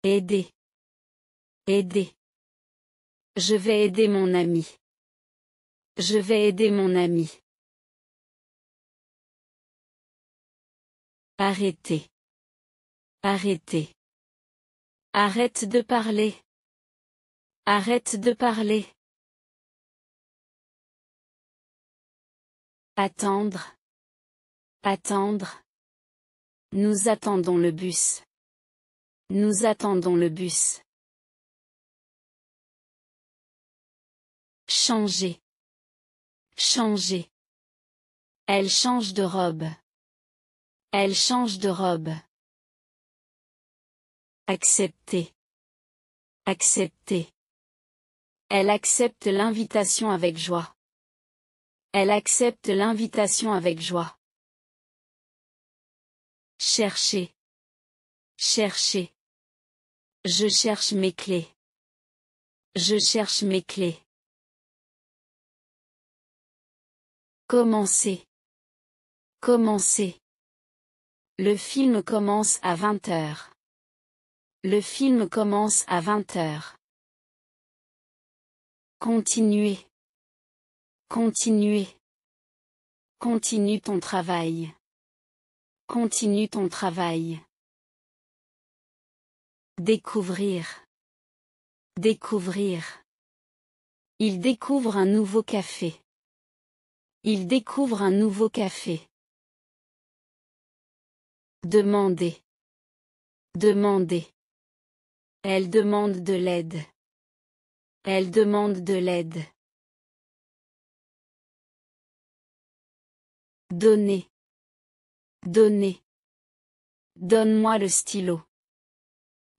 Aider. Aider. Je vais aider mon ami. Je vais aider mon ami. Arrêter. Arrêter. Arrête de parler. Arrête de parler. Attendre. Attendre. Nous attendons le bus. Nous attendons le bus. Changer. Changer. Elle change de robe. Elle change de robe. Accepter. Accepter. Elle accepte l'invitation avec joie. Elle accepte l'invitation avec joie. Chercher. Chercher. Je cherche mes clés. Je cherche mes clés. Commencer. Commencer. Le film commence à 20h. Le film commence à 20h. Continuer. Continuer. Continue ton travail. Continue ton travail. Découvrir. Découvrir. Il découvre un nouveau café. Il découvre un nouveau café. Demander. Demander. Elle demande de l'aide. Elle demande de l'aide. Donner. Donner. Donne-moi le stylo.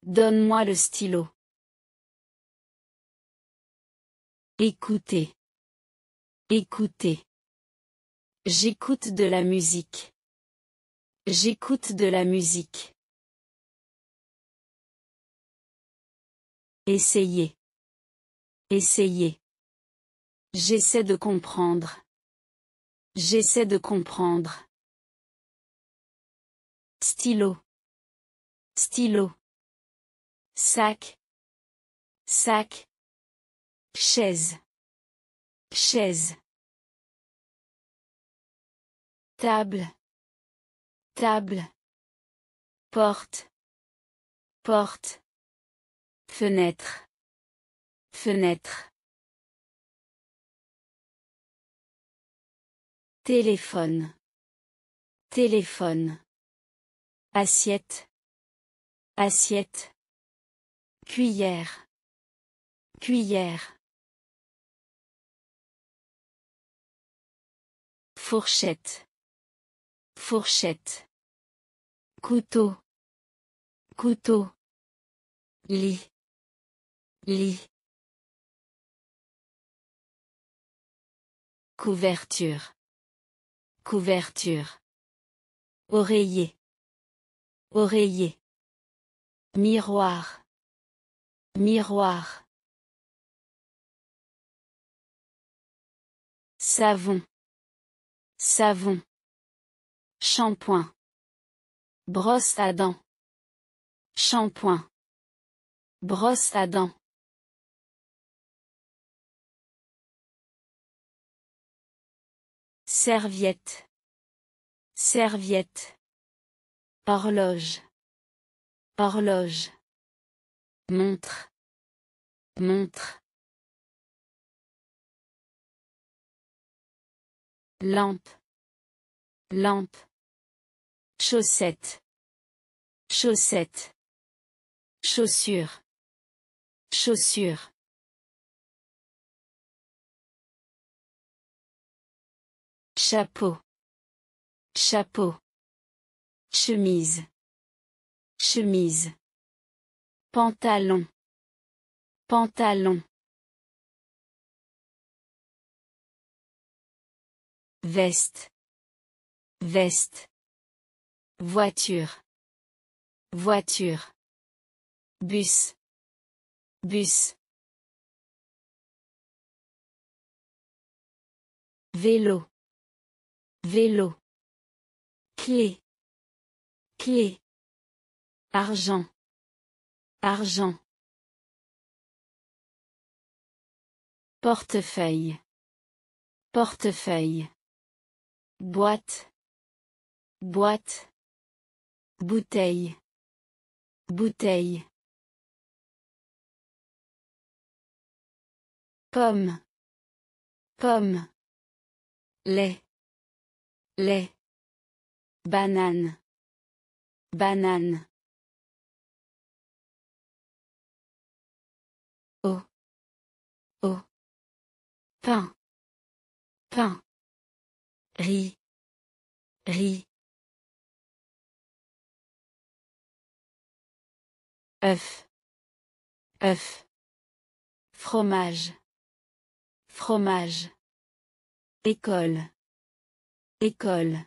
Donne-moi le stylo. Écouter. Écouter. J'écoute de la musique. J'écoute de la musique. Essayer. Essayer. J'essaie de comprendre. J'essaie de comprendre. Stylo. Stylo. Sac. Sac. Chaise. Chaise. Table. Table. Porte. Porte. Fenêtre. Fenêtre. Téléphone. Téléphone. Assiette. Assiette. Cuillère. Cuillère. Fourchette. Fourchette. Couteau. Couteau. Lit. Lit. Couverture. Couverture. Oreiller. Oreiller. Miroir. Miroir. Savon. Savon. Shampoing. Brosse à dents. Shampoing. Brosse à dents. Serviette. Serviette. Horloge. Horloge. Montre. Montre. Lampe. Lampe. Chaussette. Chaussette. Chaussure. Chaussure. Chapeau. Chapeau. Chemise. Chemise. Pantalon. Pantalon. Veste. Veste. Voiture. Voiture. Bus. Bus. Vélo. Vélo. Clé. Clé. Argent. Argent. Portefeuille. Portefeuille. Boîte. Boîte. Bouteille. Bouteille. Pomme. Pomme. Lait. Lait. Banane. Banane. Eau. Eau. Pain. Pain. Riz. Riz. œuf. œuf. Fromage. Fromage. École. École.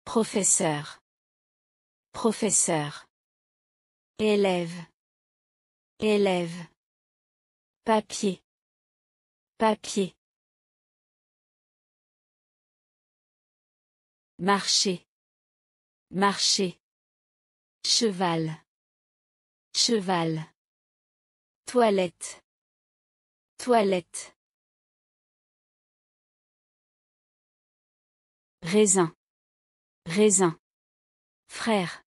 Professeur. Professeur. Élève. Élève. Papier. Papier. Marcher. Marcher. Cheval. Cheval. Toilette. Toilette. Raisin. Raisin. Frère.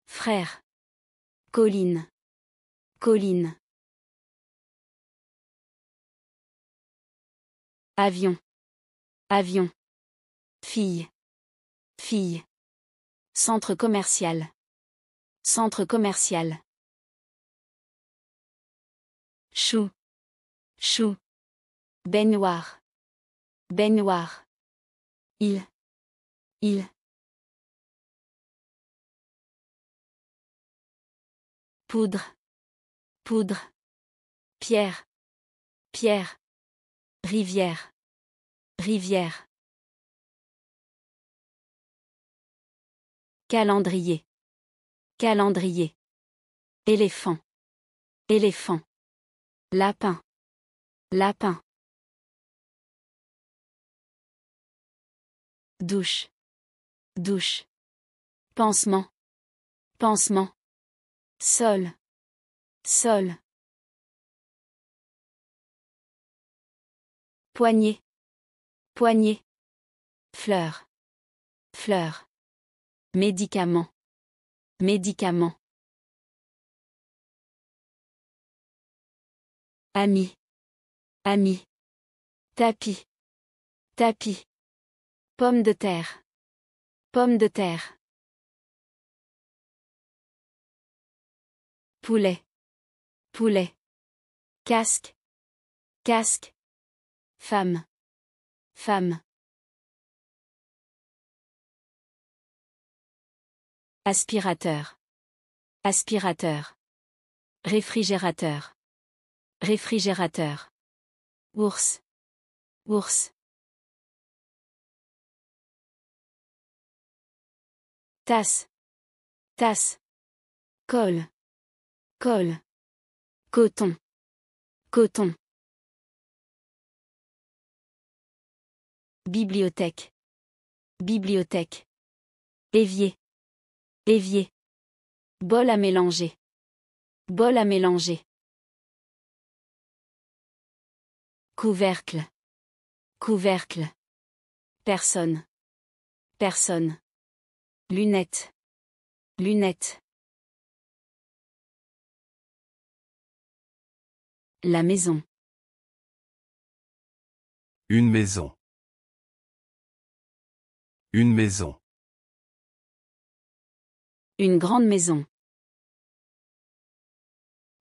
Frère. Colline. Colline. Avion. Avion. Fille. Fille. Centre commercial. Centre commercial. Chou. Chou. Baignoire. Baignoire. Il. Il. Poudre. Poudre. Pierre. Pierre. Rivière. Rivière. Calendrier. Calendrier. Éléphant. Éléphant. Lapin. Lapin. Douche. Douche. Pansement. Pansement. Sol. Sol. Poignée. Poignée. Fleur. Fleur. Médicament. Médicament. Ami. Ami. Tapis. Tapis. Pomme de terre. Pomme de terre. Poulet. Poulet. Casque. Casque. Femme. Femme. Aspirateur. Aspirateur. Réfrigérateur. Réfrigérateur. Ours. Ours. Tasse. Tasse. Colle. Colle. Coton. Coton. Bibliothèque. Bibliothèque. Évier. Évier. Bol à mélanger. Bol à mélanger. Couvercle. Couvercle. Personne. Personne. Lunettes. Lunettes. La maison. Une maison. Une maison. Une grande maison.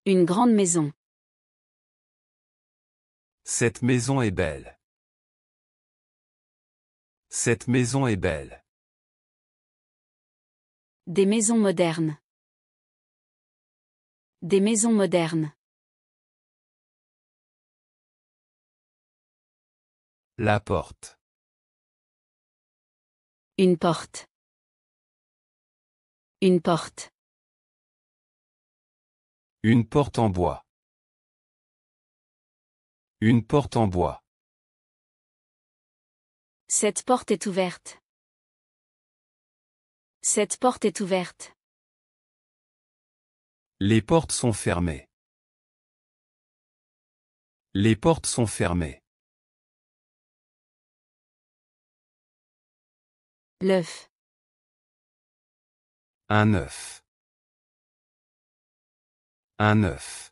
Une grande maison. Cette maison est belle. Cette maison est belle. Des maisons modernes. Des maisons modernes. La porte. Une porte. Une porte. Une porte en bois. Une porte en bois. Cette porte est ouverte. Cette porte est ouverte. Les portes sont fermées. Les portes sont fermées. L'œuf. Un œuf. Un œuf.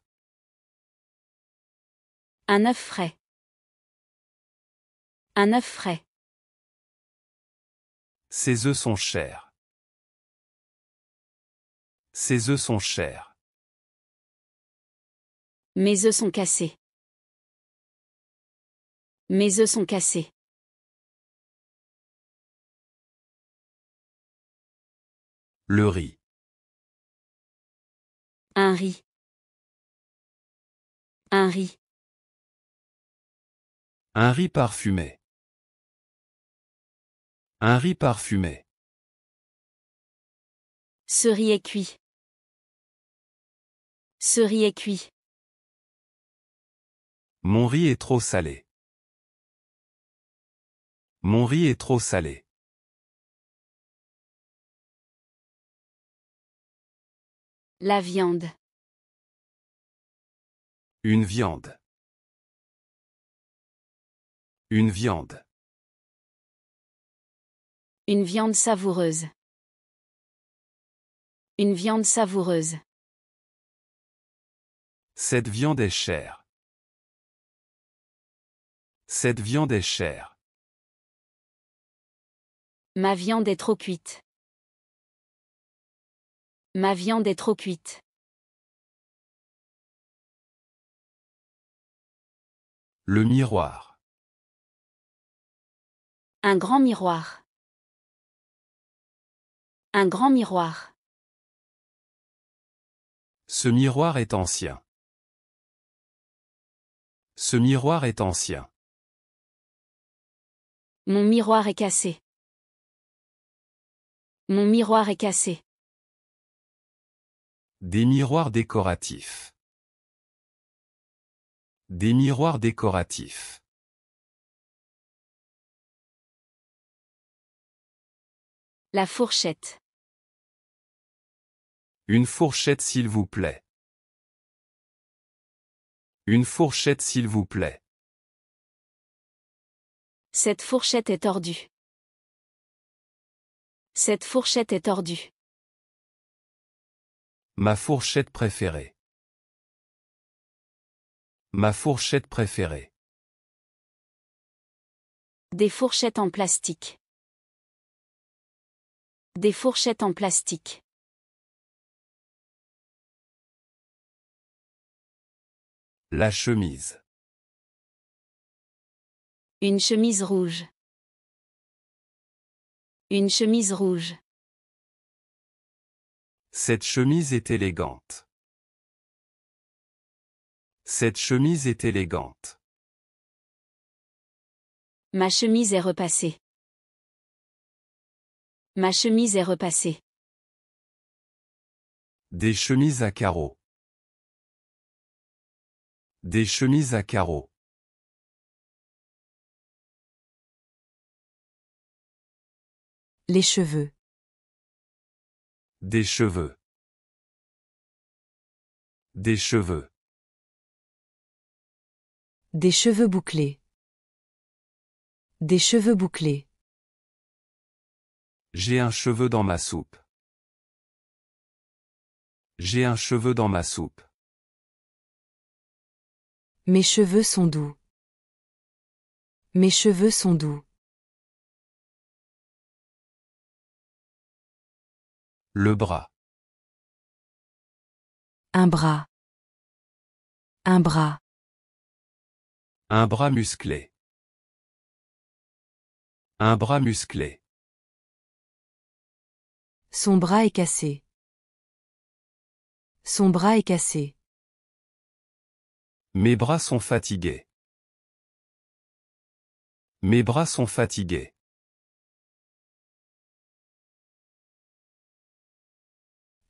Un œuf frais. Un œuf frais. Ces œufs sont chers. Ces œufs sont chers. Mes œufs sont cassés. Mes œufs sont cassés. Le riz. Un riz. Un riz. Un riz parfumé. Un riz parfumé. Ce riz est cuit. Ce riz est cuit. Mon riz est trop salé. Mon riz est trop salé. La viande. Une viande. Une viande. Une viande savoureuse. Une viande savoureuse. Cette viande est chère. Cette viande est chère. Ma viande est trop cuite. Ma viande est trop cuite. Le miroir. Un grand miroir. Un grand miroir. Ce miroir est ancien. Ce miroir est ancien. Mon miroir est cassé. Mon miroir est cassé. Des miroirs décoratifs. Des miroirs décoratifs. La fourchette. Une fourchette s'il vous plaît. Une fourchette s'il vous plaît. Cette fourchette est tordue. Cette fourchette est tordue. Ma fourchette préférée. Ma fourchette préférée. Des fourchettes en plastique. Des fourchettes en plastique. La chemise. Une chemise rouge. Une chemise rouge. Cette chemise est élégante. Cette chemise est élégante. Ma chemise est repassée. Ma chemise est repassée. Des chemises à carreaux. Des chemises à carreaux. Les cheveux. Des cheveux. Des cheveux. Des cheveux bouclés. Des cheveux bouclés. J'ai un cheveu dans ma soupe. J'ai un cheveu dans ma soupe. Mes cheveux sont doux. Mes cheveux sont doux. Le bras. Un bras. Un bras. Un bras musclé. Un bras musclé. Son bras est cassé. Son bras est cassé. Mes bras sont fatigués. Mes bras sont fatigués.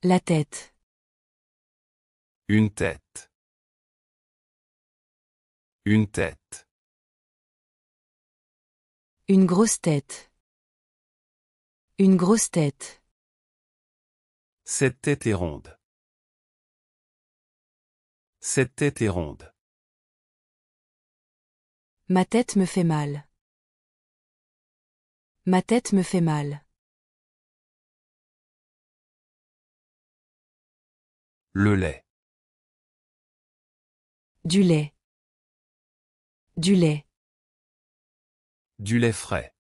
La tête. Une tête. Une tête. Une grosse tête. Une grosse tête. Cette tête est ronde. Cette tête est ronde. Ma tête me fait mal. Ma tête me fait mal. Le lait. Du lait. Du lait. Du lait frais.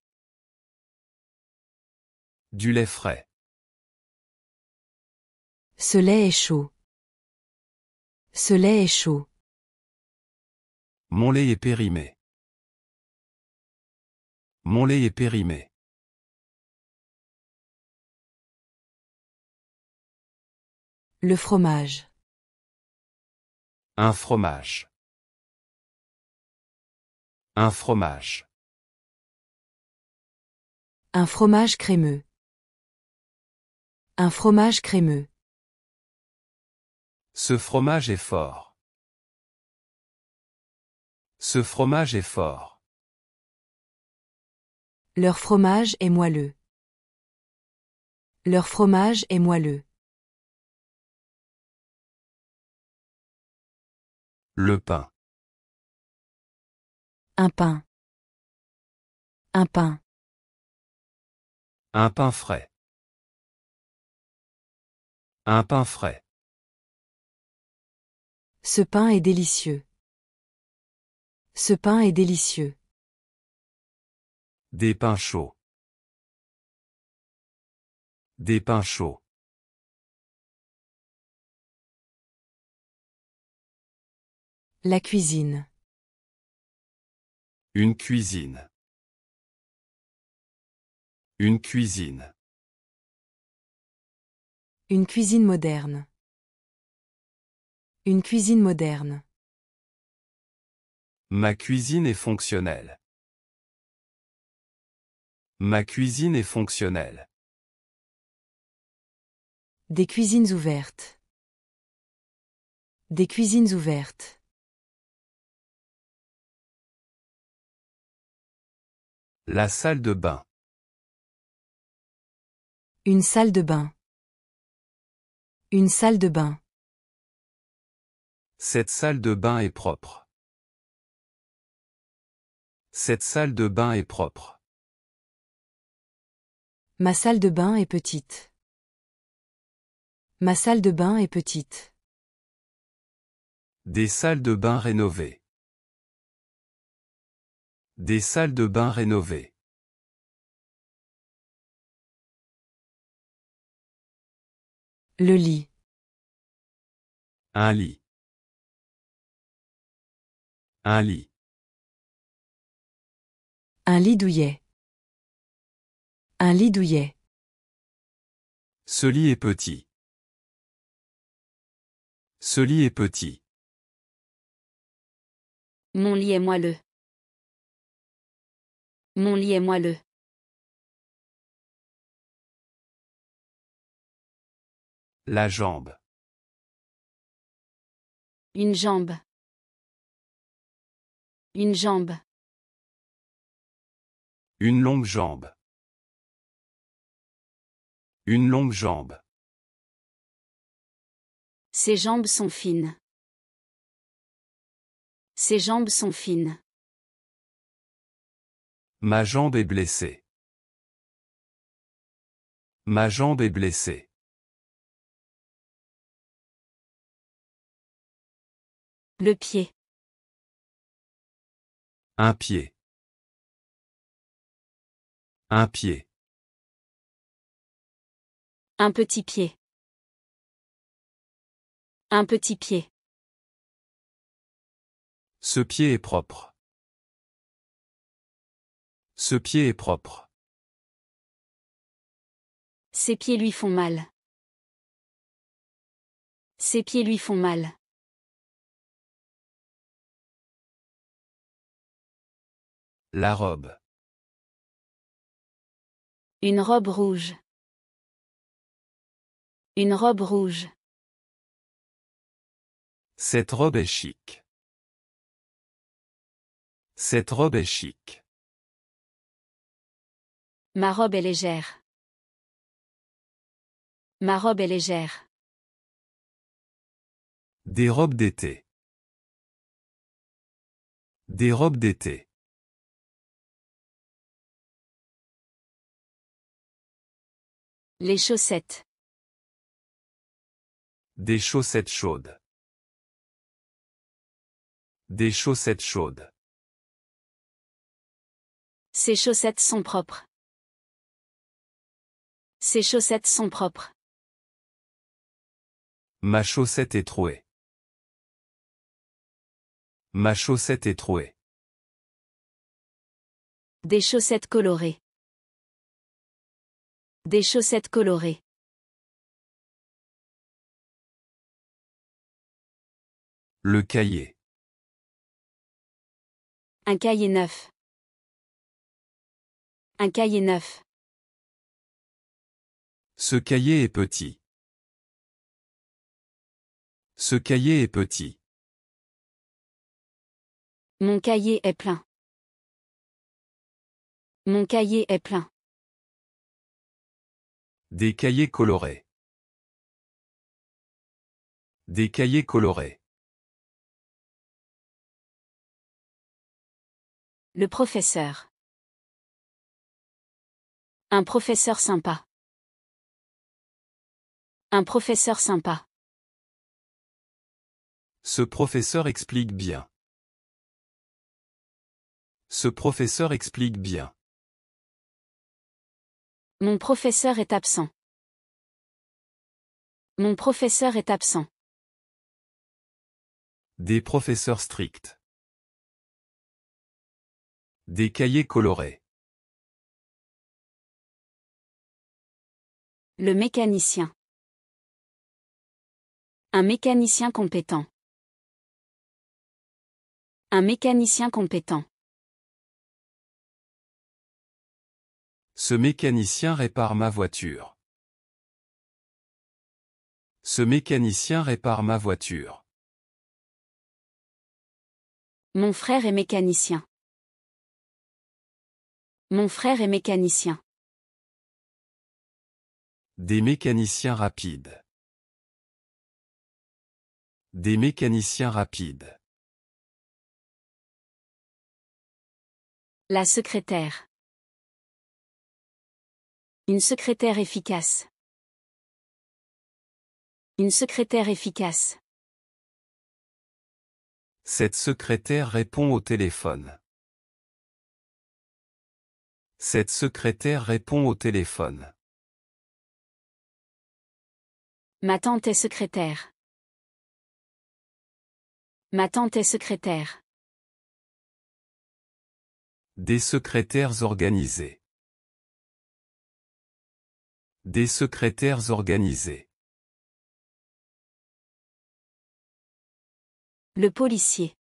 Du lait frais. Ce lait est chaud. Ce lait est chaud. Mon lait est périmé. Mon lait est périmé. Le fromage. Un fromage. Un fromage. Un fromage crémeux. Un fromage crémeux. Ce fromage est fort. Ce fromage est fort. Leur fromage est moelleux. Leur fromage est moelleux. Le pain. Un pain. Un pain. Un pain frais. Un pain frais. Ce pain est délicieux. Ce pain est délicieux. Des pains chauds. Des pains chauds. La cuisine. Une cuisine. Une cuisine. Une cuisine moderne. Une cuisine moderne. Ma cuisine est fonctionnelle. Ma cuisine est fonctionnelle. Des cuisines ouvertes. Des cuisines ouvertes. La salle de bain. Une salle de bain. Une salle de bain. Cette salle de bain est propre. Cette salle de bain est propre. Ma salle de bain est petite. Ma salle de bain est petite. Des salles de bain rénovées. Des salles de bain rénovées. Le lit. Un lit. Un lit. Un lit douillet. Un lit douillet. Ce lit est petit. Ce lit est petit. Mon lit est moelleux. Mon lit est moelleux. La jambe. Une jambe. Une jambe. Une longue jambe. Une longue jambe. Ses jambes sont fines. Ses jambes sont fines. Ma jambe est blessée. Ma jambe est blessée. Le pied. Un pied. Un pied. Un petit pied. Un petit pied. Ce pied est propre. Ce pied est propre. Ses pieds lui font mal. Ses pieds lui font mal. La robe. Une robe rouge. Une robe rouge. Cette robe est chic. Cette robe est chic. Ma robe est légère. Ma robe est légère. Des robes d'été. Des robes d'été. Les chaussettes. Des chaussettes chaudes. Des chaussettes chaudes. Ces chaussettes sont propres. Ces chaussettes sont propres. Ma chaussette est trouée. Ma chaussette est trouée. Des chaussettes colorées. Des chaussettes colorées. Le cahier. Un cahier neuf. Un cahier neuf. Ce cahier est petit. Ce cahier est petit. Mon cahier est plein. Mon cahier est plein. Des cahiers colorés. Des cahiers colorés. Le professeur. Un professeur sympa. Un professeur sympa. Ce professeur explique bien. Ce professeur explique bien. Mon professeur est absent. Mon professeur est absent. Des professeurs stricts. Des cahiers colorés. Le mécanicien. Un mécanicien compétent. Un mécanicien compétent. Ce mécanicien répare ma voiture. Ce mécanicien répare ma voiture. Mon frère est mécanicien. Mon frère est mécanicien. Des mécaniciens rapides. Des mécaniciens rapides. La secrétaire. Une secrétaire efficace. Une secrétaire efficace. Cette secrétaire répond au téléphone. Cette secrétaire répond au téléphone. Ma tante est secrétaire. Ma tante est secrétaire. Des secrétaires organisés. Des secrétaires organisés. Le policier.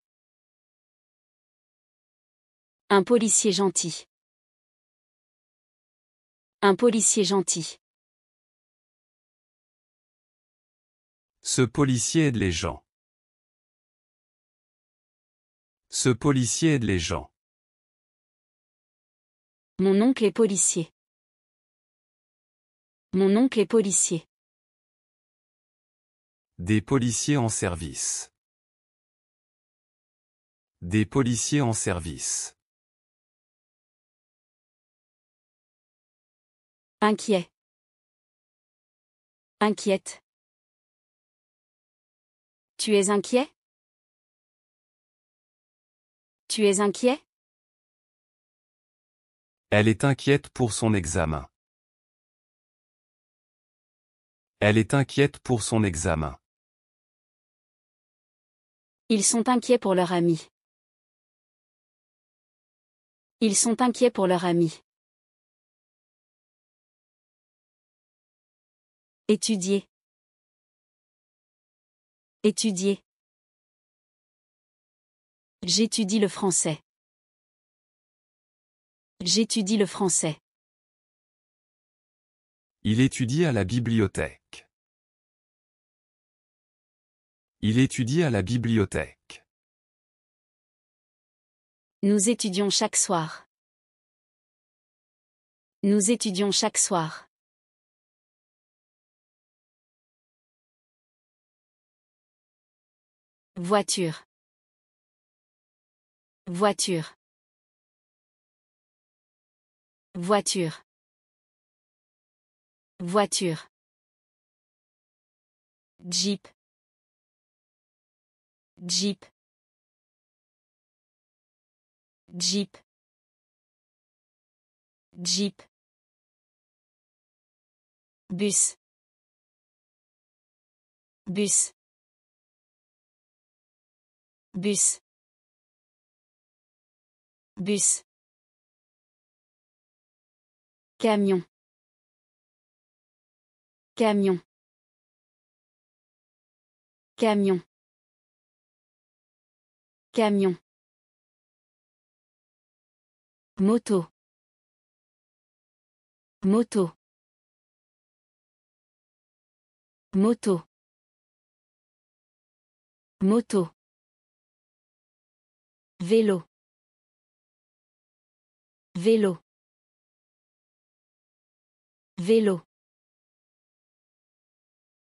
Un policier gentil. Un policier gentil. Ce policier aide les gens. Ce policier aide les gens. Mon oncle est policier. Mon oncle est policier. Des policiers en service. Des policiers en service. Inquiet. Inquiète. Tu es inquiet? Tu es inquiet? Elle est inquiète pour son examen. Elle est inquiète pour son examen. Ils sont inquiets pour leur ami. Ils sont inquiets pour leur ami. Étudier. Étudier. J'étudie le français. J'étudie le français. Il étudie à la bibliothèque. Il étudie à la bibliothèque. Nous étudions chaque soir. Nous étudions chaque soir. Voiture. Voiture. Voiture. Voiture. Jeep. Jeep. Jeep. Jeep. Bus. Bus. Bus. Bus. Camion. Camion. Camion. Camion. Moto. Moto. Moto. Moto. Vélo. Vélo. Vélo.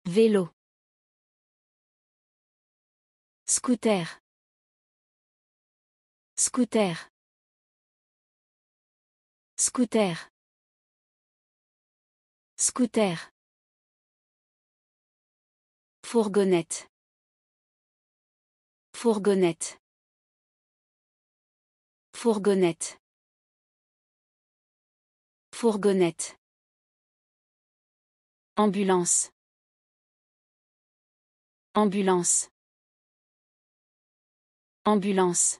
Vélo. Scooter. Scooter. Scooter. Scooter. Fourgonnette. Fourgonnette. Fourgonnette. Fourgonnette. Ambulance. Ambulance. Ambulance.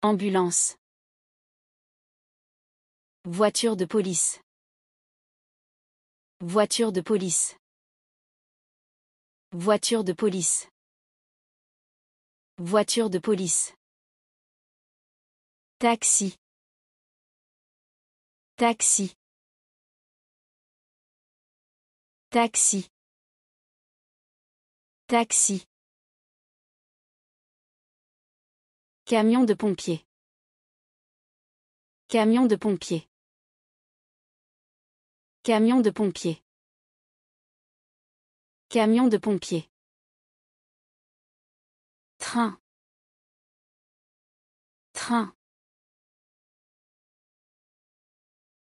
Ambulance. Voiture de police. Voiture de police. Voiture de police. Voiture de police. Taxi. Taxi. Taxi. Taxi. Camion de pompier. Camion de pompier. Camion de pompier. Camion de pompier. Train. Train.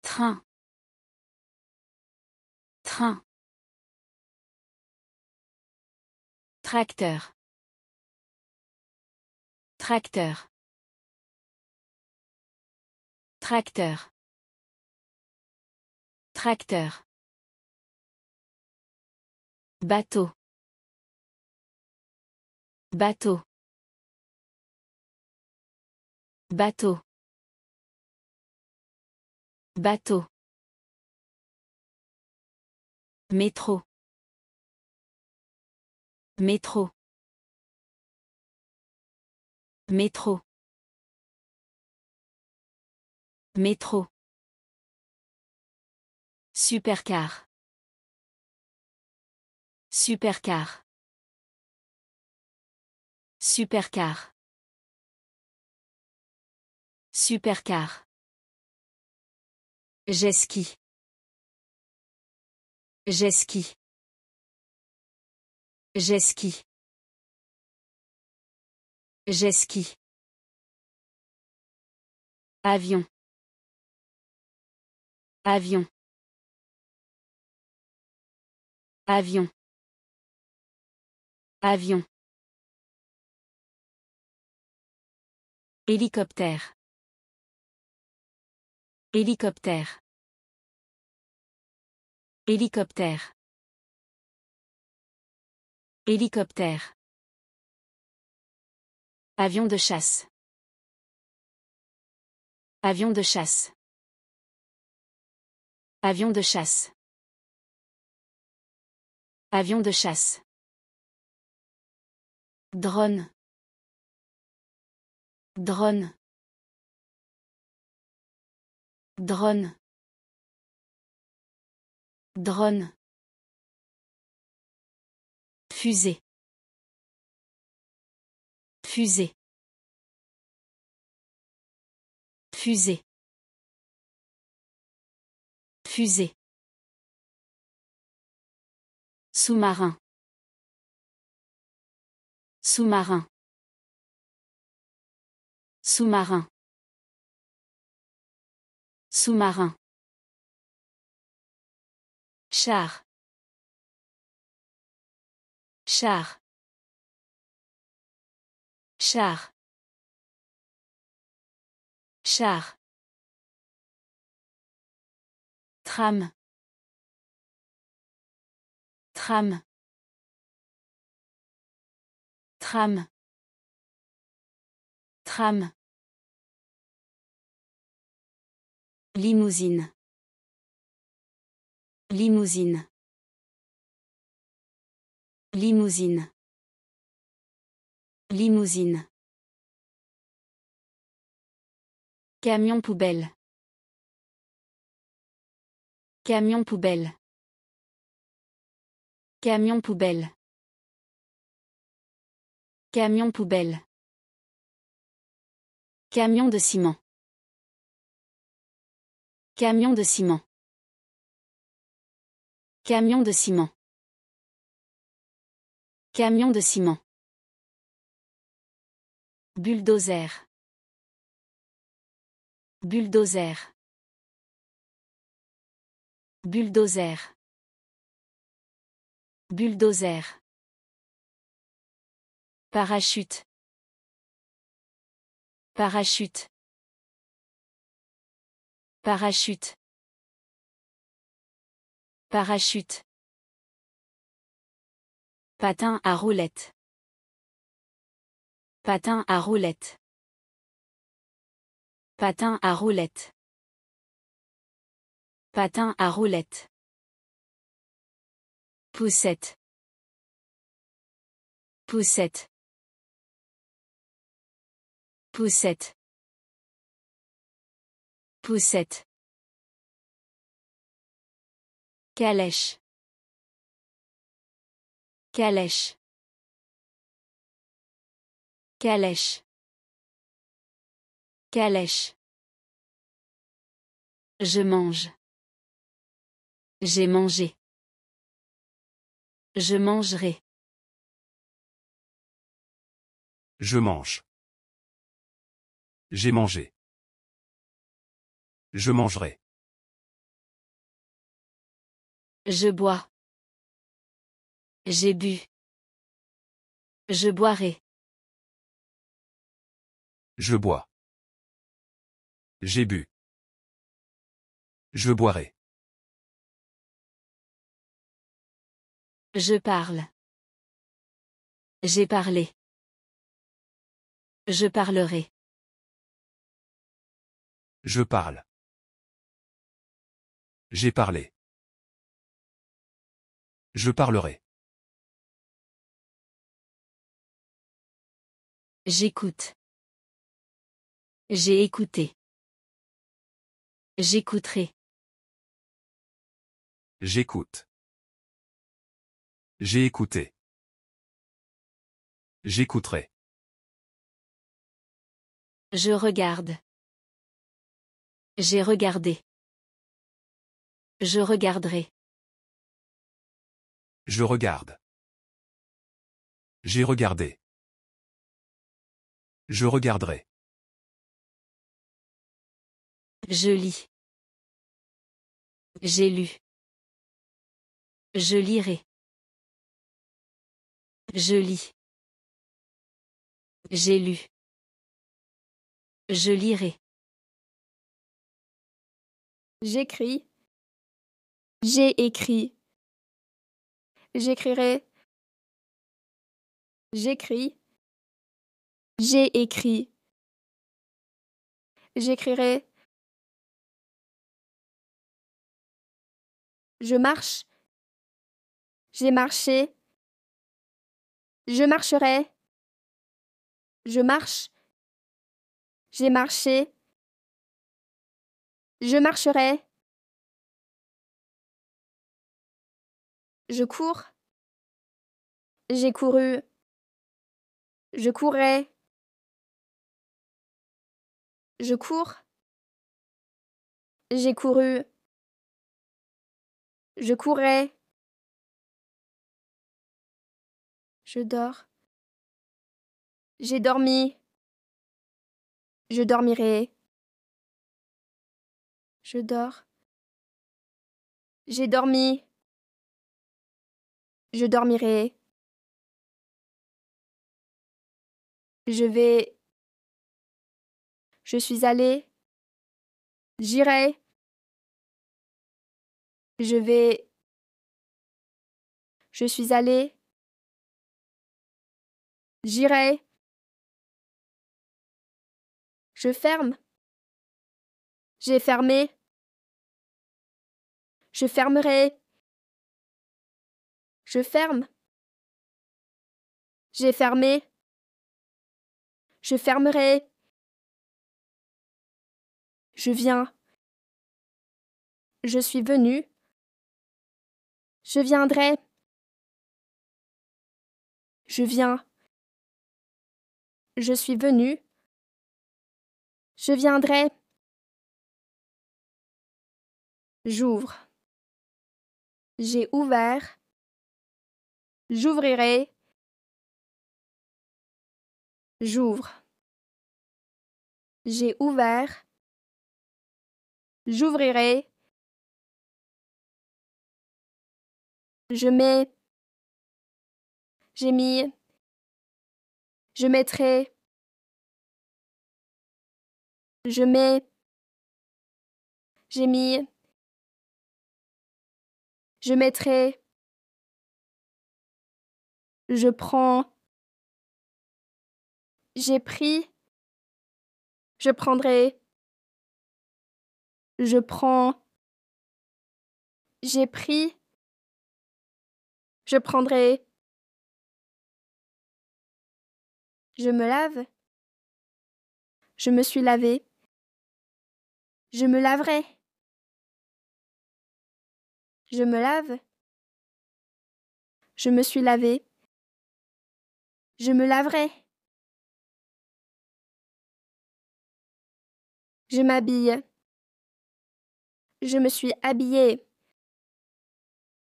Train. Train. Tracteur. Tracteur. Tracteur. Tracteur. Bateau. Bateau. Bateau. Bateau. Métro. Métro. Métro. Métro. Supercar. Supercar. Supercar. Supercar. Jet-ski. Jet-ski. Jet-ski. Jet-ski. Avion. Avion. Avion. Avion. Hélicoptère. Hélicoptère. Hélicoptère. Hélicoptère. Avion de chasse. Avion de chasse. Avion de chasse. Avion de chasse. Drone. Drone. Drone. Drone. Fusée. Fusée. Fusée. Fusée. Sous-marin. Sous-marin. Sous-marin. Sous-marin. Char. Char. Char. Char. Tram. Tram. Tram. Tram. Limousine. Limousine. Limousine. Limousine. Camion poubelle. Camion poubelle. Camion poubelle. Camion poubelle. Camion de ciment. Camion de ciment. Camion de ciment. Camion de ciment. Bulldozer. Bulldozer. Bulldozer. Bulldozer. Parachute. Parachute. Parachute. Parachute. Patin à roulettes. Patin à roulettes. Patin à roulettes. Patin à roulettes. Poussette. Poussette. Poussette. Poussette. Calèche. Calèche. Calèche. Calèche. Je mange. J'ai mangé. Je mangerai. Je mange. J'ai mangé. Je mangerai. Je bois. J'ai bu. Je boirai. Je bois. J'ai bu. Je boirai. Je parle. J'ai parlé. Je parlerai. Je parle. J'ai parlé. Je parlerai. J'écoute. J'ai écouté. J'écouterai. J'écoute. J'ai écouté. J'écouterai. Je regarde. J'ai regardé. Je regarderai. Je regarde. J'ai regardé. Je regarderai. Je lis. J'ai lu. Je lirai. Je lis. J'ai lu. Je lirai. J'écris. J'ai écrit. J'écrirai. J'écris. J'ai écrit. J'écrirai. Je marche. J'ai marché. Je marcherai. Je marche. J'ai marché. Je marcherai. Je cours. J'ai couru. Je courais. Je cours. J'ai couru. Je courais. Je dors. J'ai dormi. Je dormirai. Je dors. J'ai dormi. Je dormirai. Je vais. Je suis allé. J'irai. Je vais. Je suis allé. J'irai. Je ferme. J'ai fermé. Je fermerai. Je ferme. J'ai fermé. Je fermerai. Je viens. Je suis venu. Je viendrai. Je viens. Je suis venu. Je viendrai. J'ouvre. J'ai ouvert. J'ouvrirai. J'ouvre. J'ai ouvert. J'ouvrirai. Je mets. J'ai mis. Je mettrai. Je mets. J'ai mis. Je mettrai. Je prends. J'ai pris. Je prendrai. Je prends. J'ai pris. Je prendrai. Je me lave. Je me suis lavé. Je me laverai. Je me lave. Je me suis lavé. Je me laverai. Je m'habille. Je me suis habillée.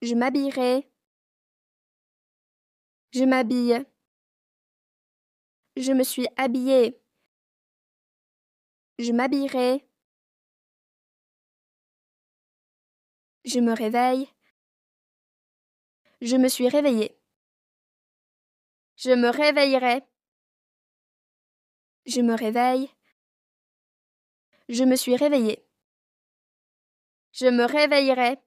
Je m'habillerai. Je m'habille. Je me suis habillée. Je m'habillerai. Je me réveille. Je me suis réveillée. Je me réveillerai. Je me réveille. Je me suis réveillée. Je me réveillerai.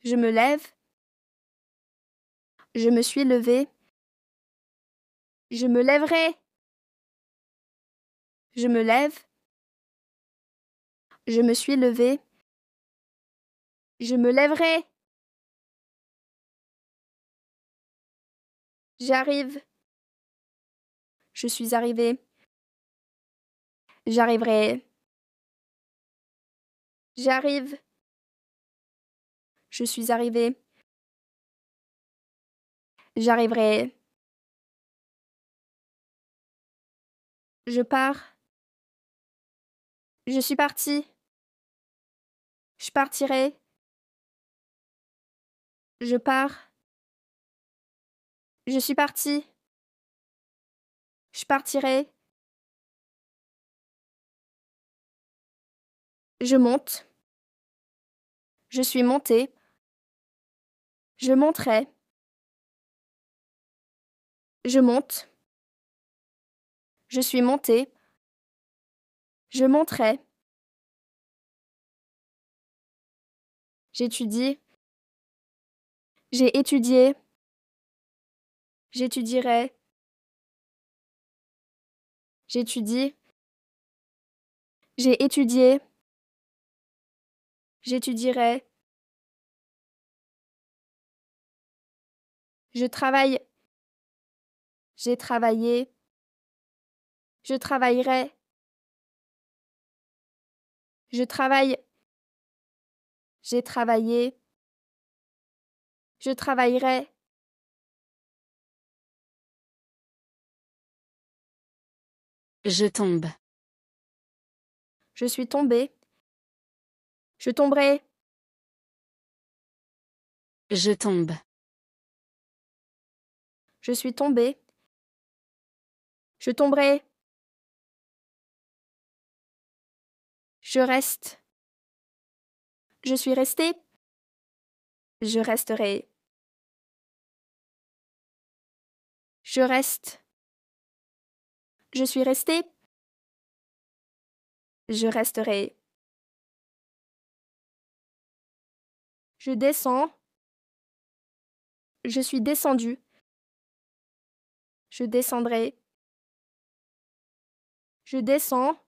Je me lève. Je me suis levée. Je me lèverai. Je me lève. Je me suis levée. Je me lèverai. J'arrive. Je suis arrivée. J'arriverai. J'arrive. Je suis arrivée. J'arriverai. Je pars. Je suis partie. Je partirai. Je pars. Je suis partie. Je partirai. Je monte. Je suis montée. Je monterai. Je monte. Je suis montée. Je monterai. J'étudie. J'ai étudié. J'étudierai. J'étudie. J'ai étudié. J'étudierai. Je travaille. J'ai travaillé. Je travaillerai. Je travaille. J'ai travaillé. Je travaillerai. Je tombe. Je suis tombée. Je tomberai. Je tombe. Je suis tombée. Je tomberai. Je reste. Je suis resté. Je resterai. Je reste. Je suis resté. Je resterai. Je descends. Je suis descendu. Je descendrai. Je descends.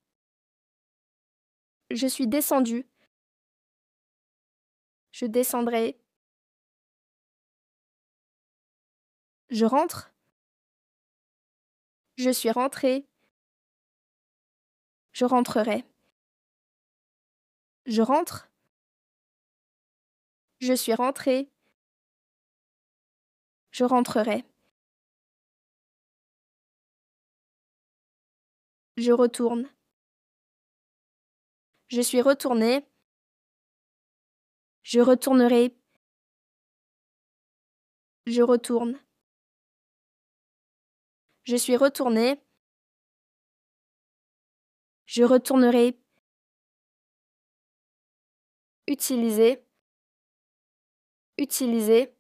Je suis descendu. Je descendrai. Je rentre. Je suis rentré. Je rentrerai. Je rentre. Je suis rentré. Je rentrerai. Je retourne. Je suis retourné. Je retournerai. Je retourne. Je suis retourné. Je retournerai. Utiliser. Utiliser.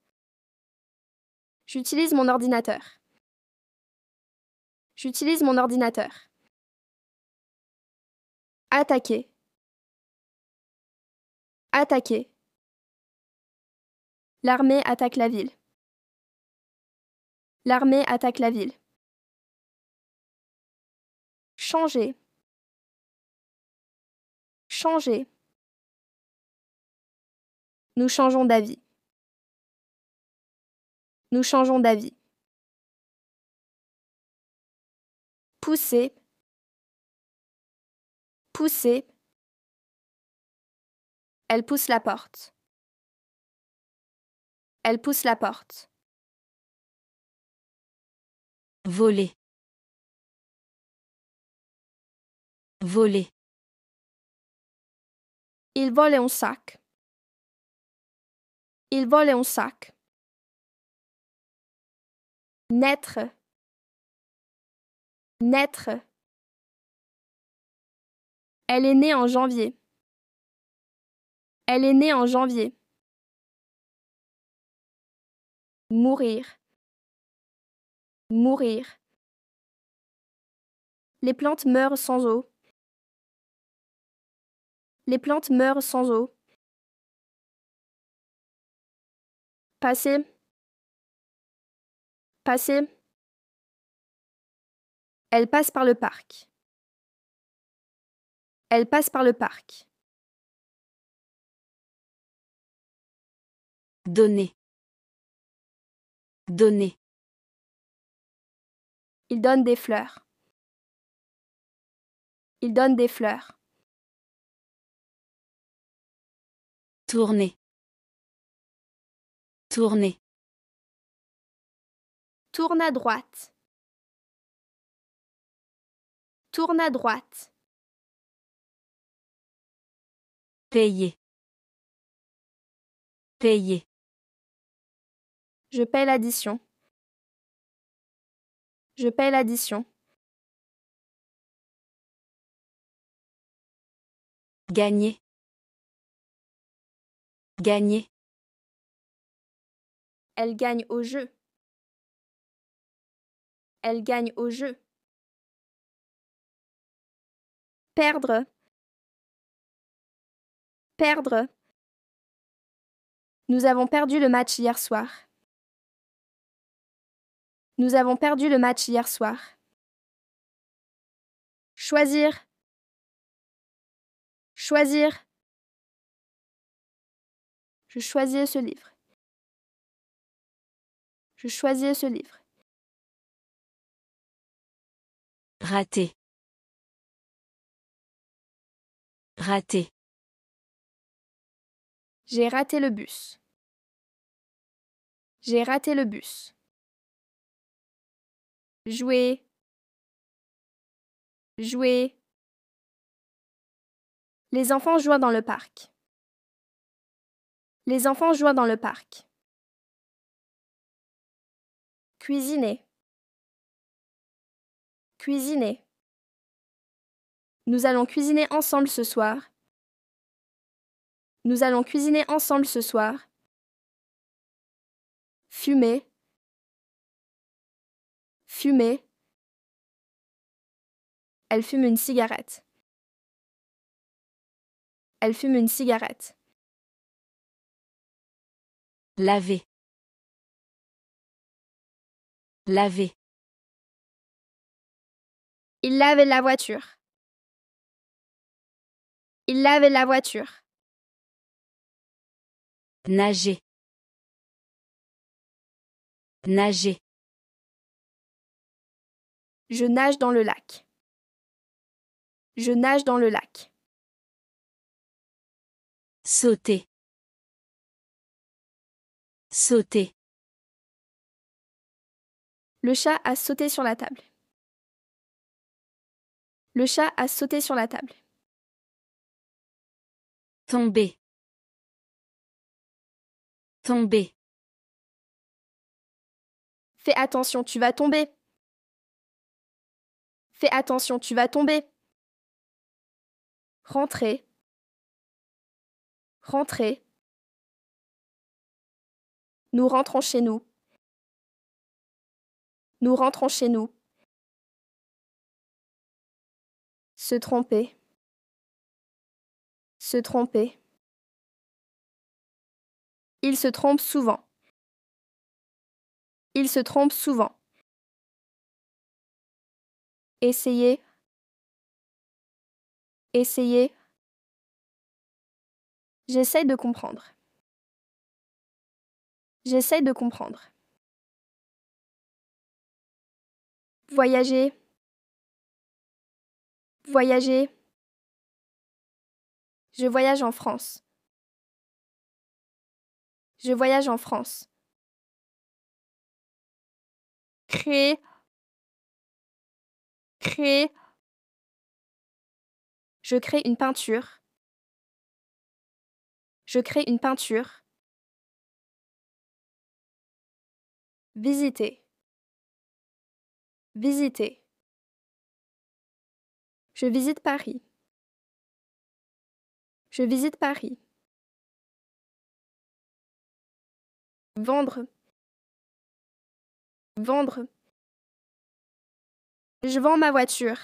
J'utilise mon ordinateur. J'utilise mon ordinateur. Attaquer. Attaquer. L'armée attaque la ville. L'armée attaque la ville. Changer. Changer. Nous changeons d'avis. Nous changeons d'avis. Pousser. Pousser. Elle pousse la porte. Elle pousse la porte. Voler. Voler. Il vole et on sac. Il vole et on sac. Naître. Naître. Elle est née en janvier. Elle est née en janvier. Mourir. Mourir. Les plantes meurent sans eau. Les plantes meurent sans eau. Passer. Passer. Elle passe par le parc. Elle passe par le parc. Donner. Donner. Il donne des fleurs. Il donne des fleurs. Tourner. Tourner. Tourne à droite. Tourne à droite. Payer. Payer. Je paie l'addition. Je paie l'addition. Gagner. Gagner. Elle gagne au jeu. Elle gagne au jeu. Perdre. Perdre. Nous avons perdu le match hier soir. Nous avons perdu le match hier soir. Choisir. Choisir. Je choisis ce livre. Je choisis ce livre. Rater. Rater. J'ai raté le bus. J'ai raté le bus. Jouer. Jouer. Les enfants jouent dans le parc. Les enfants jouent dans le parc. Cuisiner. Cuisiner. Nous allons cuisiner ensemble ce soir. Nous allons cuisiner ensemble ce soir. Fumer. Fumer. Elle fume une cigarette. Elle fume une cigarette. Laver. Laver. Il lave la voiture. Il lave la voiture. Nager. Nager. Je nage dans le lac. Je nage dans le lac. Sauter. Sauter. Le chat a sauté sur la table. Le chat a sauté sur la table. Tomber. Tomber. Fais attention, tu vas tomber. Fais attention, tu vas tomber. Rentrer. Rentrer. Nous rentrons chez nous. Nous rentrons chez nous. Se tromper. Se tromper. Il se trompe souvent. Il se trompe souvent. Essayer. Essayer. J'essaye de comprendre. J'essaye de comprendre. Voyager. Voyager. Je voyage en France. Je voyage en France. Créer. Créer. Je crée une peinture. Je crée une peinture. Visiter. Visiter. Je visite Paris. Je visite Paris. Vendre. Vendre. Je vends ma voiture.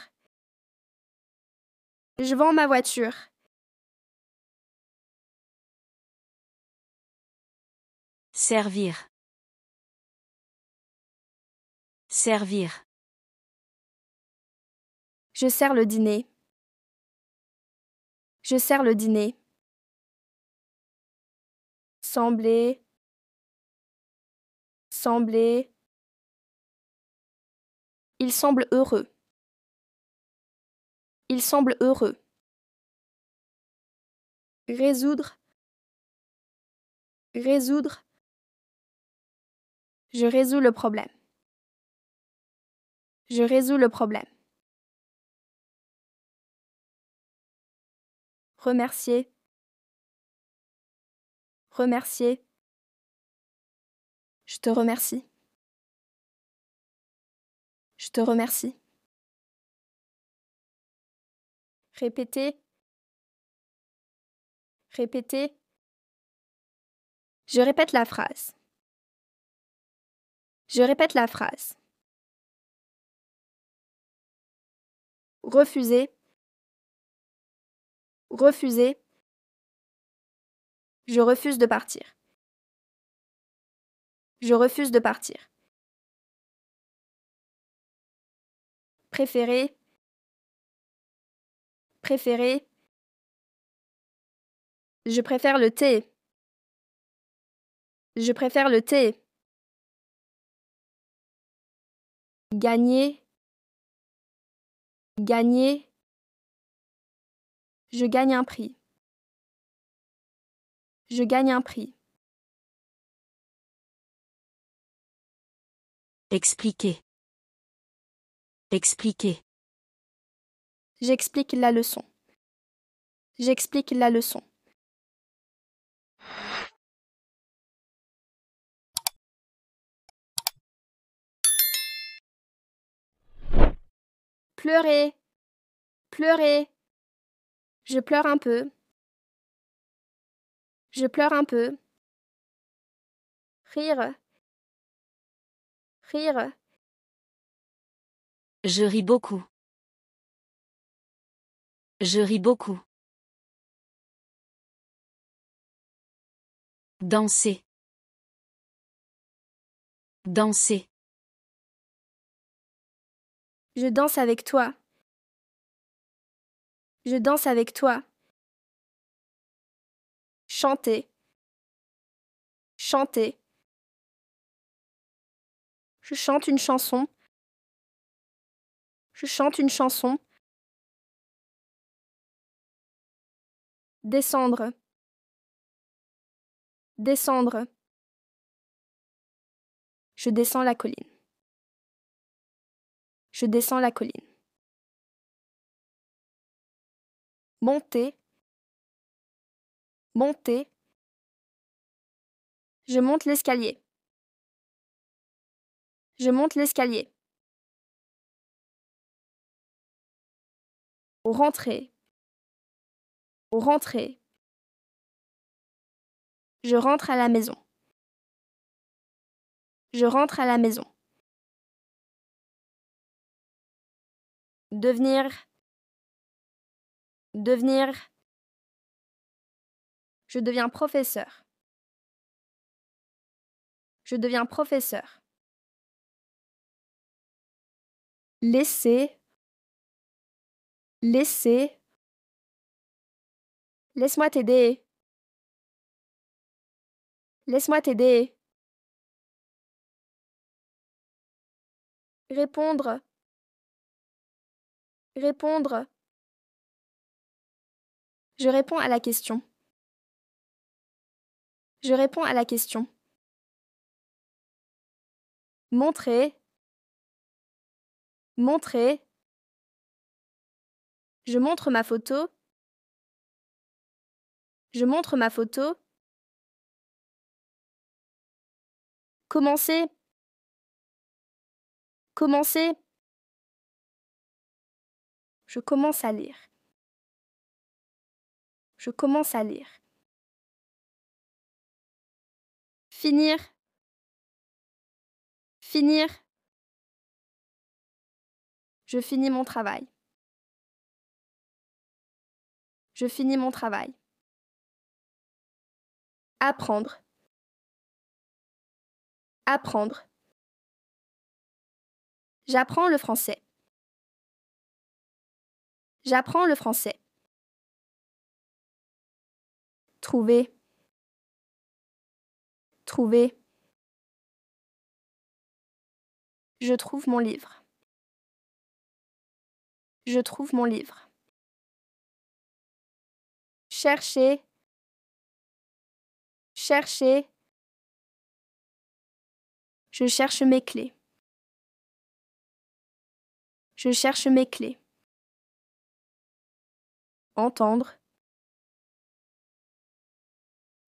Je vends ma voiture. Servir. Servir. Je sers le dîner. Je sers le dîner. Sembler. Sembler. Il semble heureux. Il semble heureux. Résoudre. Résoudre. Je résous le problème. Je résous le problème. Remercier. Remercier. Je te remercie. Je te remercie. Répéter. Répéter. Je répète la phrase. Je répète la phrase. Refuser. Refuser. Je refuse de partir. Je refuse de partir. Préférer. Préférer. Je préfère le thé. Je préfère le thé. Gagner. Gagner. Je gagne un prix. Je gagne un prix. Expliquer. Expliquer. J'explique la leçon. J'explique la leçon. Pleurer. Pleurer. Je pleure un peu. Je pleure un peu. Rire. Rire. Je ris beaucoup. Je ris beaucoup. Danser. Danser. Je danse avec toi. Je danse avec toi. Chanter. Chanter. Je chante une chanson. Je chante une chanson. Descendre. Descendre. Je descends la colline. Je descends la colline. Monter. Monter. Je monte l'escalier. Je monte l'escalier. Rentrer. Rentrer. Je rentre à la maison. Je rentre à la maison. Devenir. Devenir. Je deviens professeur. Je deviens professeur. Laisser. Laisser. Laisse-moi t'aider. Laisse-moi t'aider. Répondre. Répondre. Je réponds à la question. Je réponds à la question. Montrer. Montrer. Je montre ma photo. Je montre ma photo. Commencer. Commencer. Je commence à lire. Je commence à lire. Finir. Finir. Je finis mon travail. Je finis mon travail. Apprendre. Apprendre. J'apprends le français. J'apprends le français. Trouver. Trouver. Je trouve mon livre. Je trouve mon livre. Chercher. Chercher. Je cherche mes clés. Je cherche mes clés. Entendre.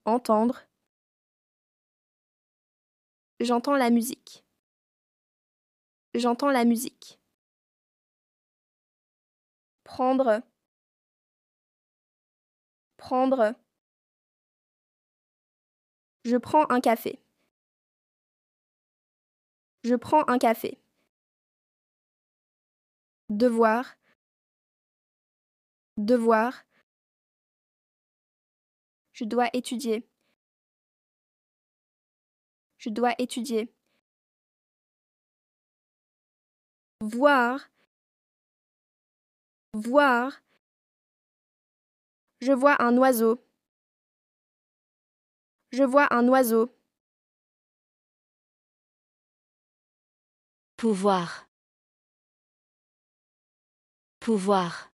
Entendre. J'entends la musique. J'entends la musique. Prendre. Prendre. Je prends un café. Je prends un café. Devoir. Devoir. Je dois étudier. Je dois étudier. Voir. Voir. Je vois un oiseau. Je vois un oiseau. Pouvoir. Pouvoir.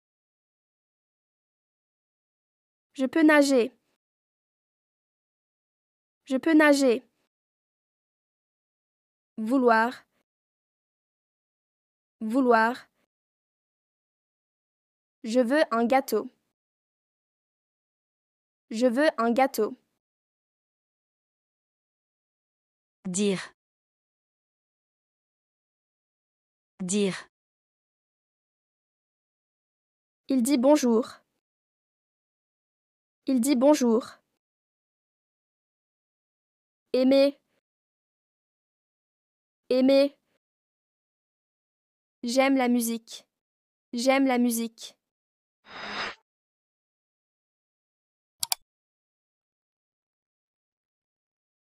Je peux nager. Je peux nager. Vouloir. Vouloir. Je veux un gâteau. Je veux un gâteau. Dire. Dire. Il dit bonjour. Il dit bonjour. Aimer. Aimer. J'aime la musique. J'aime la musique.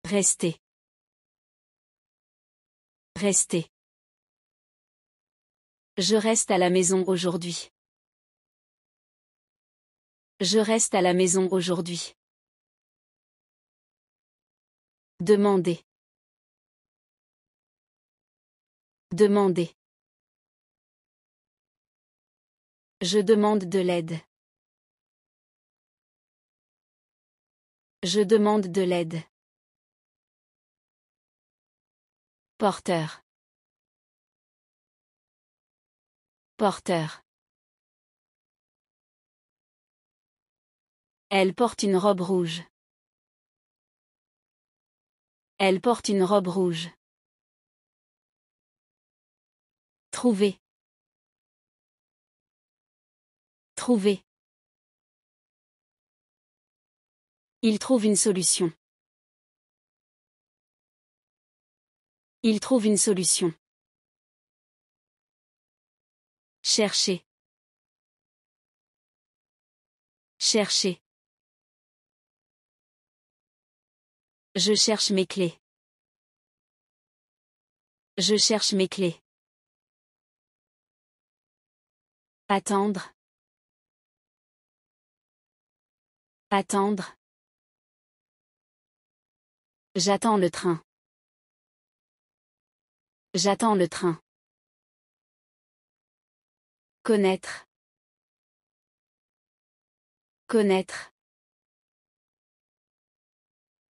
Rester. Rester. Je reste à la maison aujourd'hui. Je reste à la maison aujourd'hui. Demander. Demander. Je demande de l'aide. Je demande de l'aide. Porteur. Porteur. Elle porte une robe rouge. Elle porte une robe rouge. Trouver. Trouver. Il trouve une solution. Il trouve une solution. Chercher. Chercher. Je cherche mes clés. Je cherche mes clés. Attendre. Attendre. J'attends le train. J'attends le train. Connaître. Connaître.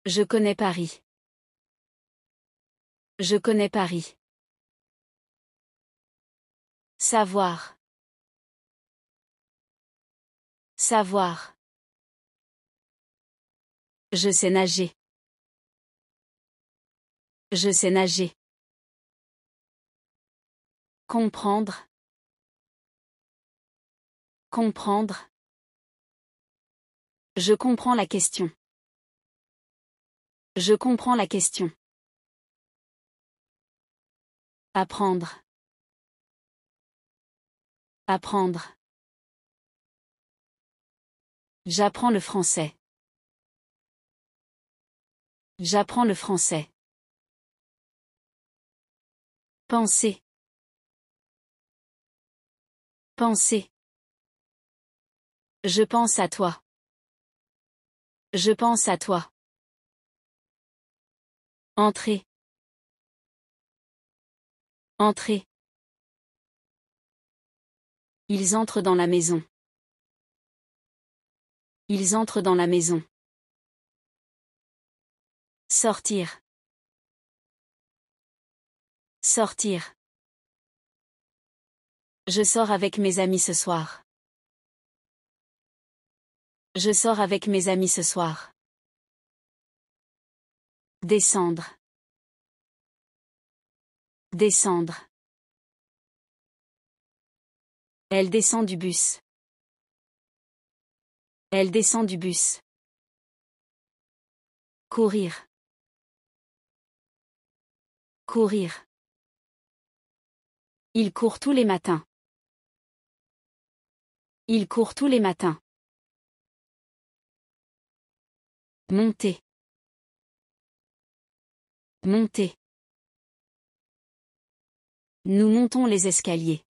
Je connais Paris. Je connais Paris. Savoir. Savoir. Je sais nager. Je sais nager. Comprendre. Comprendre. Je comprends la question. Je comprends la question. Apprendre. Apprendre. J'apprends le français. J'apprends le français. Penser. Penser. Je pense à toi. Je pense à toi. Entrer. Entrer. Ils entrent dans la maison. Ils entrent dans la maison. Sortir. Sortir. Je sors avec mes amis ce soir. Je sors avec mes amis ce soir. Descendre. Descendre. Elle descend du bus. Elle descend du bus. Courir. Courir. Il court tous les matins. Il court tous les matins. Monter. Monter. Nous montons les escaliers.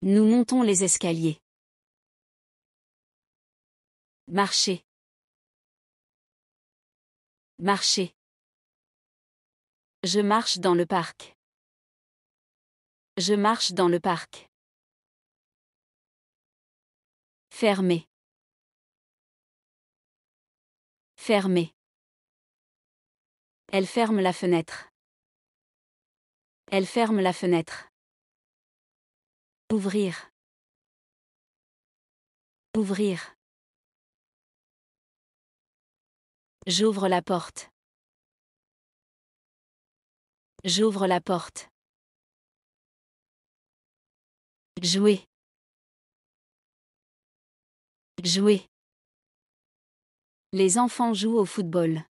Nous montons les escaliers. Marcher. Marcher. Je marche dans le parc. Je marche dans le parc. Fermer. Fermer. Elle ferme la fenêtre. Elle ferme la fenêtre. Ouvrir. Ouvrir. J'ouvre la porte. J'ouvre la porte. Jouer. Jouer. Les enfants jouent au football.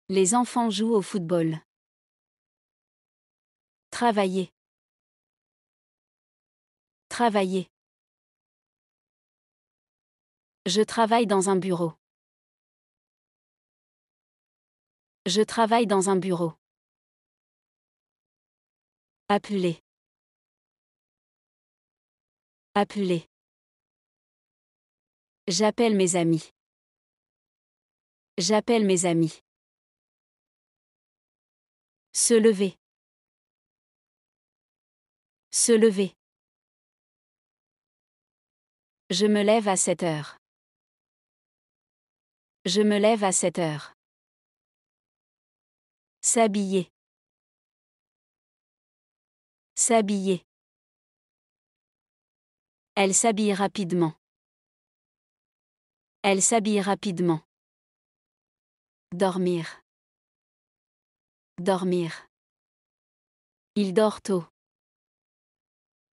Les enfants jouent au football. Travailler. Travailler. Je travaille dans un bureau. Je travaille dans un bureau. Appeler. Appeler. J'appelle mes amis. J'appelle mes amis. Se lever. Se lever. Je me lève à 7 heures. Je me lève à 7 heures. S'habiller. S'habiller. Elle s'habille rapidement. Elle s'habille rapidement. Dormir. Dormir. Il dort tôt.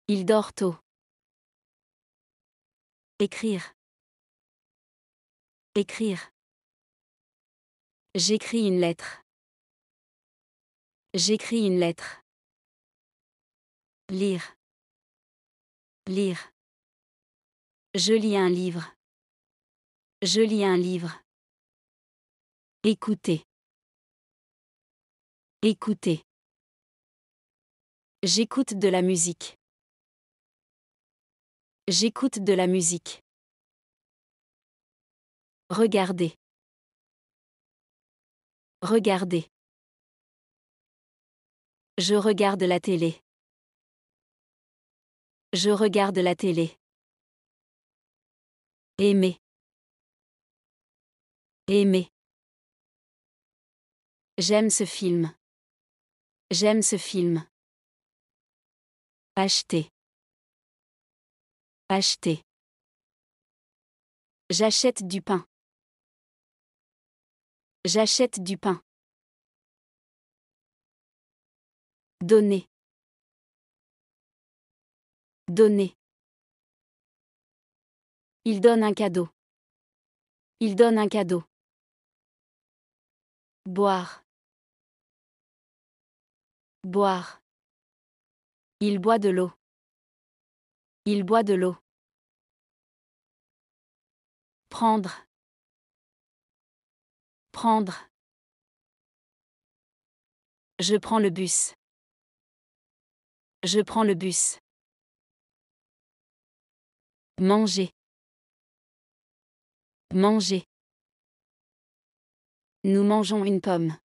Il dort tôt. Écrire. Écrire. J'écris une lettre. J'écris une lettre. Lire. Lire. Je lis un livre. Je lis un livre. Écouter. Écouter. J'écoute de la musique. J'écoute de la musique. Regarder. Regarder. Je regarde la télé. Je regarde la télé. Aimer. Aimer. J'aime ce film. J'aime ce film. Acheter. Acheter. J'achète du pain. J'achète du pain. Donner. Donner. Il donne un cadeau. Il donne un cadeau. Boire. Boire. Il boit de l'eau. Il boit de l'eau. Prendre. Prendre. Je prends le bus. Je prends le bus. Manger. Manger. Nous mangeons une pomme.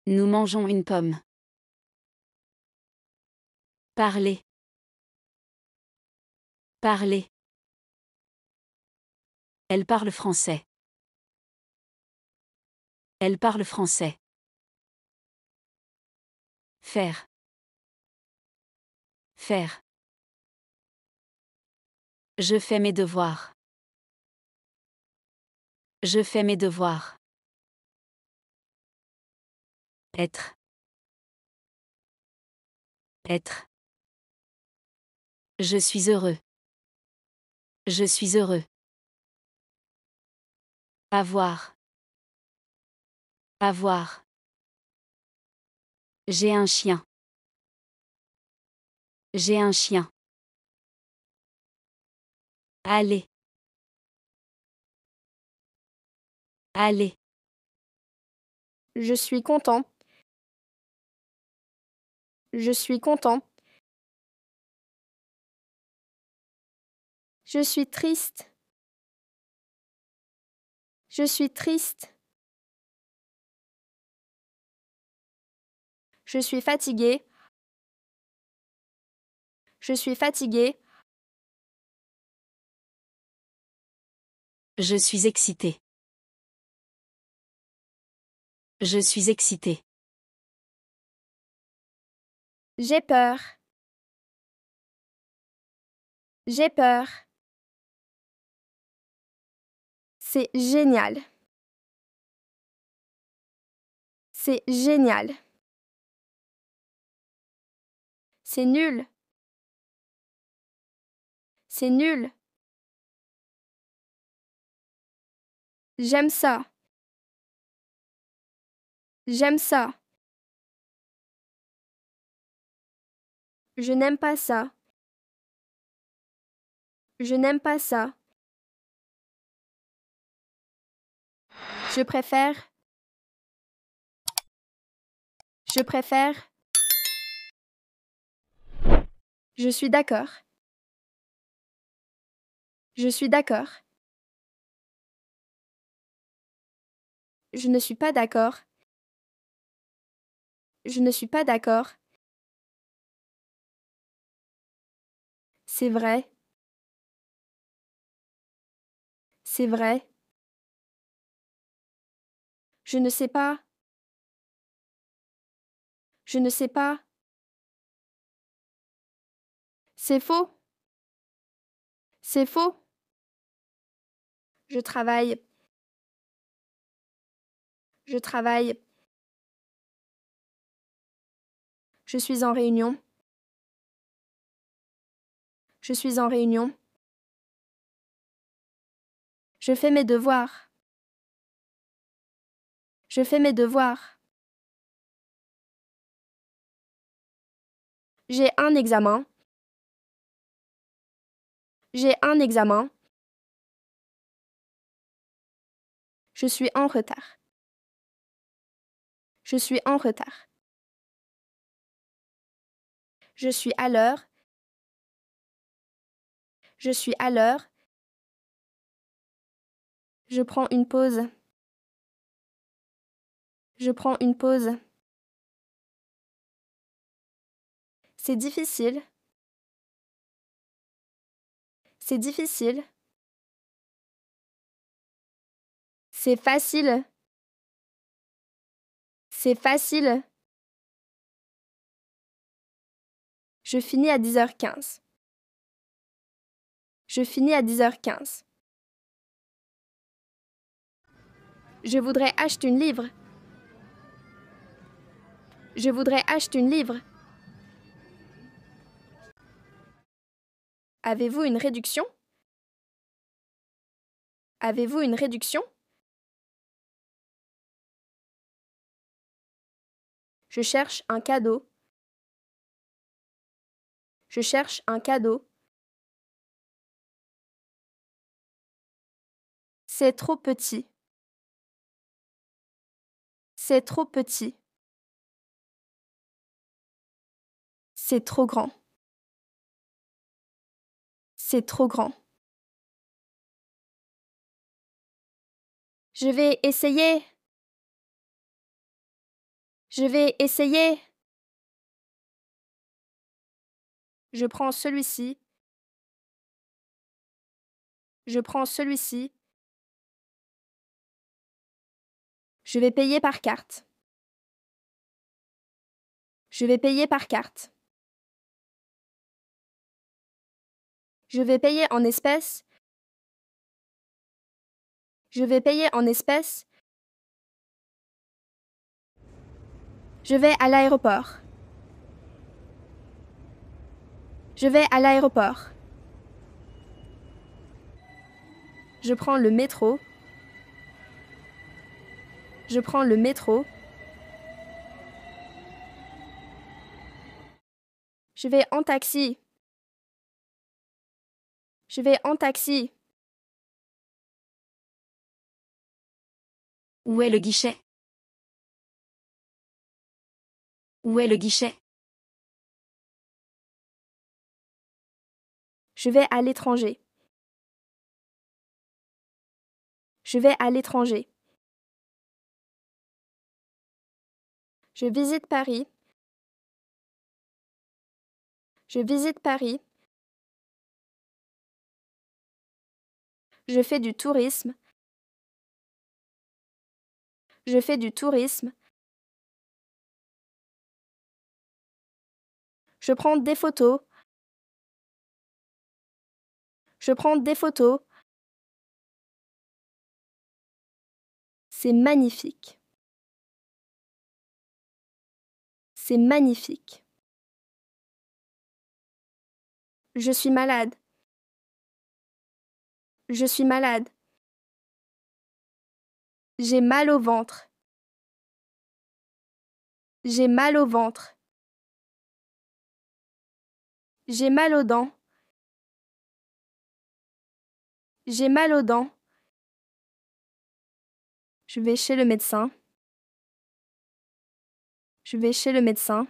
Nous mangeons une pomme. Parler. Parler. Elle parle français. Elle parle français. Faire. Faire. Je fais mes devoirs. Je fais mes devoirs. Être. Être. Je suis heureux. Je suis heureux. Avoir. Avoir. J'ai un chien. J'ai un chien. Aller. Aller. Je suis content. Je suis content. Je suis triste. Je suis triste. Je suis fatigué. Je suis fatigué. Je suis excité. Je suis excité. J'ai peur. J'ai peur. C'est génial. C'est génial. C'est nul. C'est nul. J'aime ça. J'aime ça. Je n'aime pas ça. Je n'aime pas ça. Je préfère. Je préfère. Je suis d'accord. Je suis d'accord. Je ne suis pas d'accord. Je ne suis pas d'accord. C'est vrai. C'est vrai. Je ne sais pas. Je ne sais pas. C'est faux. C'est faux. Je travaille. Je travaille. Je suis en réunion. Je suis en réunion. Je fais mes devoirs. Je fais mes devoirs. J'ai un examen. J'ai un examen. Je suis en retard. Je suis en retard. Je suis à l'heure. Je suis à l'heure. Je prends une pause. Je prends une pause. C'est difficile. C'est difficile. C'est facile. C'est facile. Je finis à 10h15. Je finis à 10h15. Je voudrais acheter une livre. Je voudrais acheter une livre. Avez-vous une réduction? Avez-vous une réduction? Je cherche un cadeau. Je cherche un cadeau. C'est trop petit. C'est trop petit. C'est trop grand. C'est trop grand. Je vais essayer. Je vais essayer. Je prends celui-ci. Je prends celui-ci. Je vais payer par carte. Je vais payer par carte. Je vais payer en espèces. Je vais payer en espèces. Je vais à l'aéroport. Je vais à l'aéroport. Je prends le métro. Je prends le métro. Je vais en taxi. Je vais en taxi. Où est le guichet? Où est le guichet? Je vais à l'étranger. Je vais à l'étranger. Je visite Paris. Je visite Paris. Je fais du tourisme. Je fais du tourisme. Je prends des photos. Je prends des photos. C'est magnifique. C'est magnifique. Je suis malade. Je suis malade. J'ai mal au ventre. J'ai mal au ventre. J'ai mal aux dents. J'ai mal aux dents. Je vais chez le médecin. Je vais chez le médecin.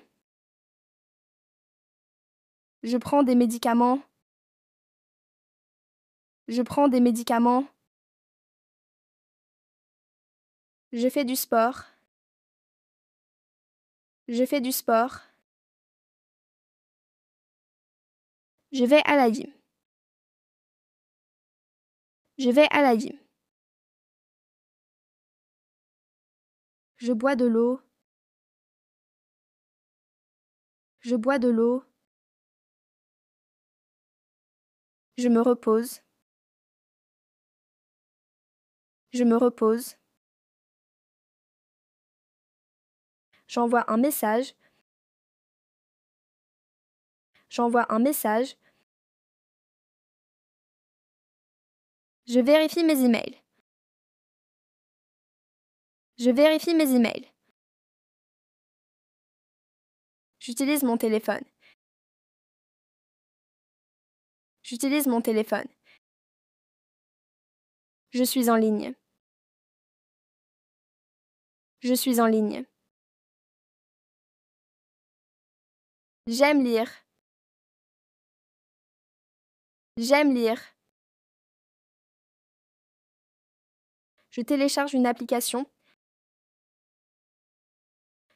Je prends des médicaments. Je prends des médicaments. Je fais du sport. Je fais du sport. Je vais à la gym. Je vais à la gym. Je bois de l'eau. Je bois de l'eau. Je me repose. Je me repose. J'envoie un message. J'envoie un message. Je vérifie mes emails. Je vérifie mes emails. J'utilise mon téléphone. J'utilise mon téléphone. Je suis en ligne. Je suis en ligne. J'aime lire. J'aime lire. Je télécharge une application.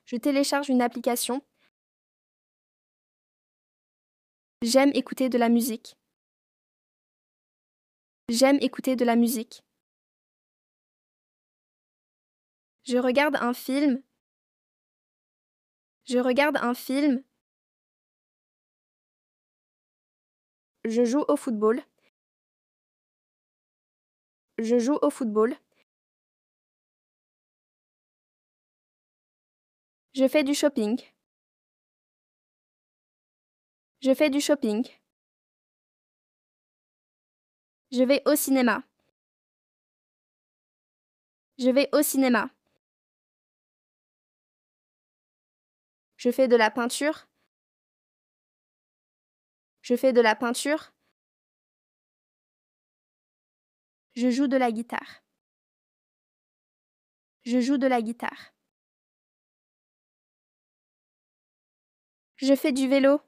Je télécharge une application. J'aime écouter de la musique. J'aime écouter de la musique. Je regarde un film. Je regarde un film. Je joue au football. Je joue au football. Je fais du shopping. Je fais du shopping. Je vais au cinéma. Je vais au cinéma. Je fais de la peinture. Je fais de la peinture. Je joue de la guitare. Je joue de la guitare. Je fais du vélo.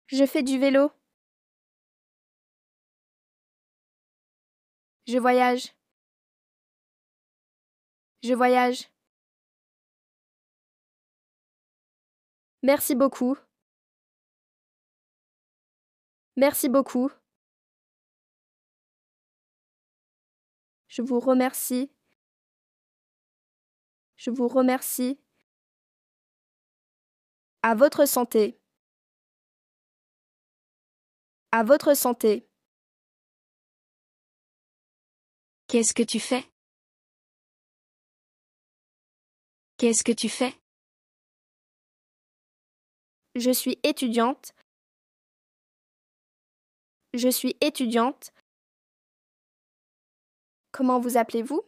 Je fais du vélo. Je voyage. Je voyage. Merci beaucoup. Merci beaucoup. Je vous remercie. Je vous remercie. À votre santé. À votre santé. Qu'est-ce que tu fais? Qu'est-ce que tu fais? Je suis étudiante. Je suis étudiante. Comment vous appelez-vous?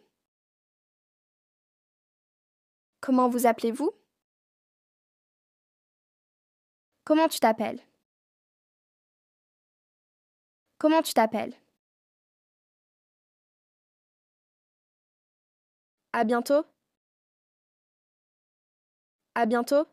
Comment vous appelez-vous? Comment tu t'appelles? Comment tu t'appelles? À bientôt. À bientôt.